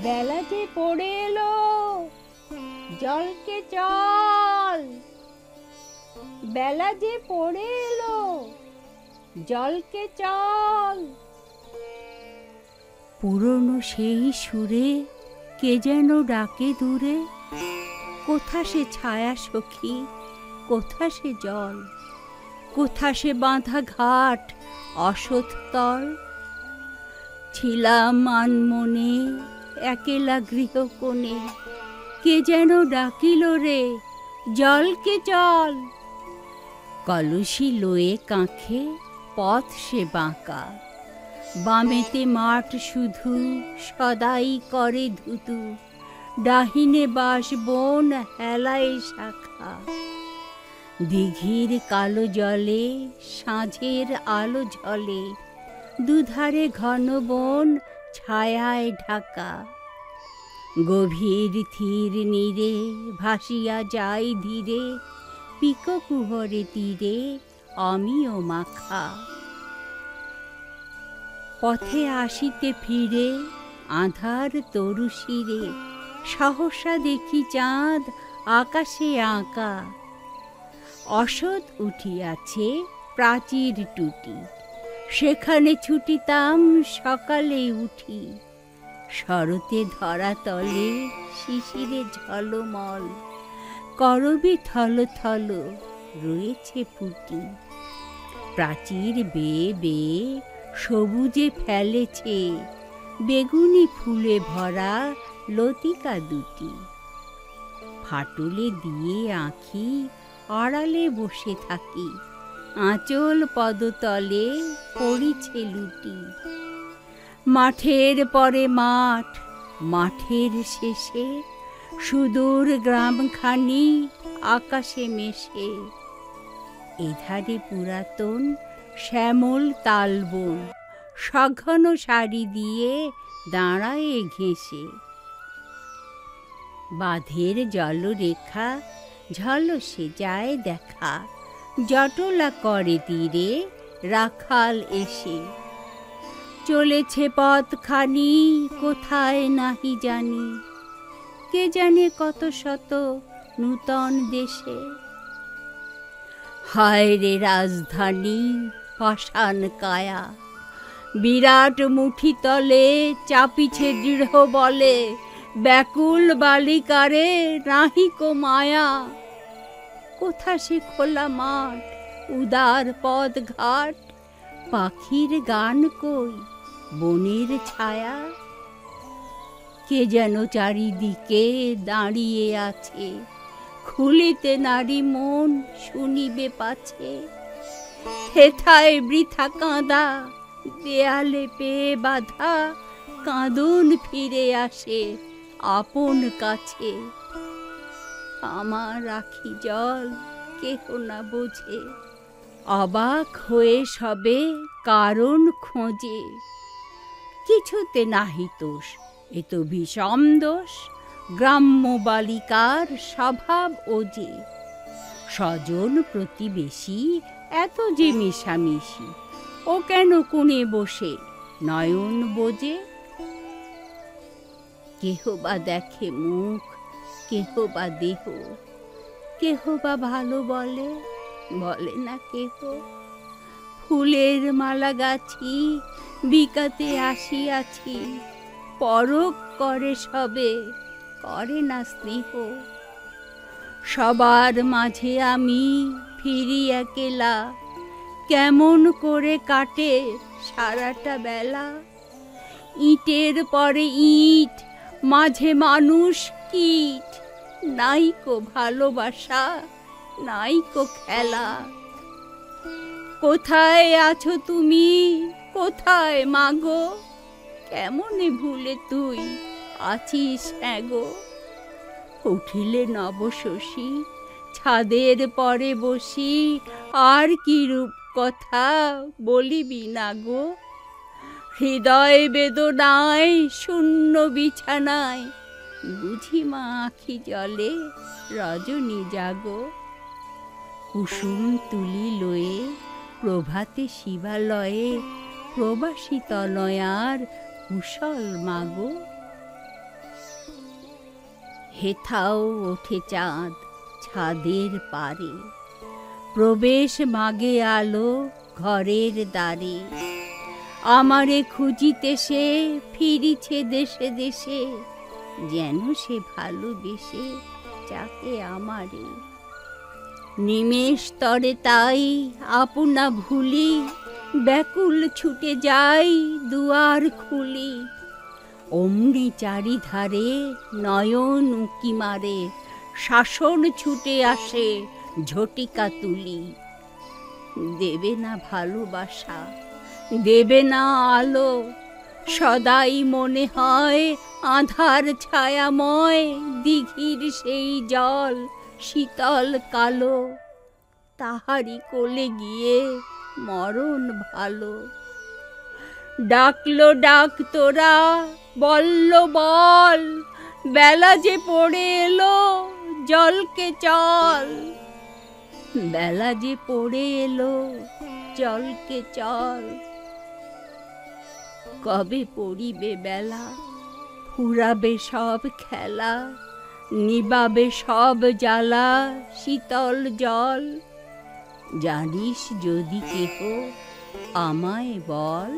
বেলা যে পড়ে এলো, জলকে চল। বেলা যে পড়ে এলো, জলকে চল। পুরনো সেই সুরে কে যেন ডাকে দূরে, কোথা সে ছায়া সখী, কোথা সে জল, কোথা সে বাঁধা ঘাট অসৎতল। ছিলাম আনমনে একেলা গৃহকোণে, কে যেন ডাকিল রে, জলকে চল। কলসি লয়ে কাঁখে পথ সে বাঁকা, বামেতে মাঠ শুধু সদাই করে ধুতু, ডাহিনে বাস বন হেলায় শাখা। দিঘির কালো জলে সাঁঝের আলো ঝলে, দুধারে ঘন বন ছায়ায় ঢাকা। গভীর থির নীরে ভাসিয়া যাই ধীরে, পিককুহরে তীরে আমিও মাখা। পথে আসিতে ফিরে আঁধার তরু শিরে, সহসা দেখি চাঁদ আকাশে আঁকা। অসৎ উঠিয়াছে প্রাচীর টুটি, সেখানে ছুটিতাম সকালে উঠি। শরতে ধরা তলে শিশিরে ঝলমল, করবি থল থল রয়েছে ফুটি। প্রাচীর বেয়ে বেয়ে সবুজে ফেলেছে, বেগুনি ফুলে ভরা লতিকা দুটি। ফাটলে দিয়ে আঁখি আড়ালে বসে থাকি, আঁচল পদতলে পড়িছে লুটি। মাঠের পরে মাঠ, মাঠের শেষে সুদূর গ্রামখানি আকাশে মেশে। এধারে পুরাতন শ্যামল তালবন, সঘন সারি দিয়ে দাঁড়ায় ঘেঁষে। বাঁধের জলরেখা ঝলসে যায় দেখা, জটলা করে তীরে রাখাল এসে। চলেছে পথখানি কোথায় নাহি জানি, কে জানে কত শত নূতন দেশে। হায় রে রাজধানী পাষাণ কায়া, বিরাট মুঠি তলে চাপিছে দৃঢ় বলে, ব্যাকুল বালিকারে নাহিকো মায়া। কোথা সে খোলা মাঠ, উদার পথ ঘাট, পাখির গান কই, বনের ছায়া। কে যেন চারিদিকে দাঁড়িয়ে আছে, খুলিতে নারী মন শুনিবে পাছে। হেথায় বৃথা কাঁদা, দেয়ালে পেয়ে বাধা, কাঁদন ফিরে আসে আপন কাছে। আমার আখি জল কেহ না বোঝে, অবাক হয়ে সবে কারণ খোঁজে। কিছুতে নাহি দোষ, এ তো বিষম দোষ, গ্রাম্য বালিকার স্বভাব ওজে। স্বজন প্রতিবেশী এত যে মেশামেশি, ও কেন কোণে বসে নয়ন বোজে। কেহ বা দেখে মুখ, কেহ বা দেহ, কেহ বা ভালো বলে, বলে না কেহ। ফুলের মালা গাছি বিকাতে আসিয়াছি, পরক করে সবে, করে না স্নেহ। সবার মাঝে আমি ফিরি একেলা, কেমন করে কাটে সারাটা বেলা। ইটের পরে ইট, মাঝে মানুষ কীট, নাইকো ভালোবাসা, নাইকো খেলা। কোথায় আছো তুমি, কোথায় মাগো, কেমনে ভুলে তুই আছিস এগো। উঠিলে নবশশী ছাদের পরে বসি, আর কি রূপ কথা বলিবি না গো। হৃদয় বেদনায় শূন্য বিছানায়, বুঝি মা আখি জলে রজনী জাগো। কুসুম তুলি লয়ে প্রভাতে শিবালয়ে, প্রবাসী তনয়ার কুশল মাগো। হেথাও ওঠে চাঁদ ছাদের পারে, প্রবেশ মাগে আলো ঘরের দ্বারে। আমারে খুঁজিতে সে ফিরিছে দেশে দেশে, যেন সে ভালোবেসে যাকে আমারে। নিমেষ তরে তাই আপনা ভুলি, ব্যাকুল ছুটে যাই দুয়ার খুলি। অমনি চারিধারে নয়ন উঁকি মারে, শাসন ছুটে আসে ঝটিকা তুলি। দেবে না ভালোবাসা, দেবে না আলো, সদাই মনে হয় আঁধার ছায়াময় দিঘির সেই জল শীতল কালো। তাহারি কোলে গিয়ে মরণ ভালো। ডাকলো ডাক তোরা বলল বল, বেলা যে পড়ে এলো জলকে চল। বেলা যে পড়ে এলো জলকে চল। কবে পড়িবে বেলা, ফুরাবে সব খেলা, নিবাবে সব জ্বালা শীতল জল। জানিস যদি কেহ আমায় বল।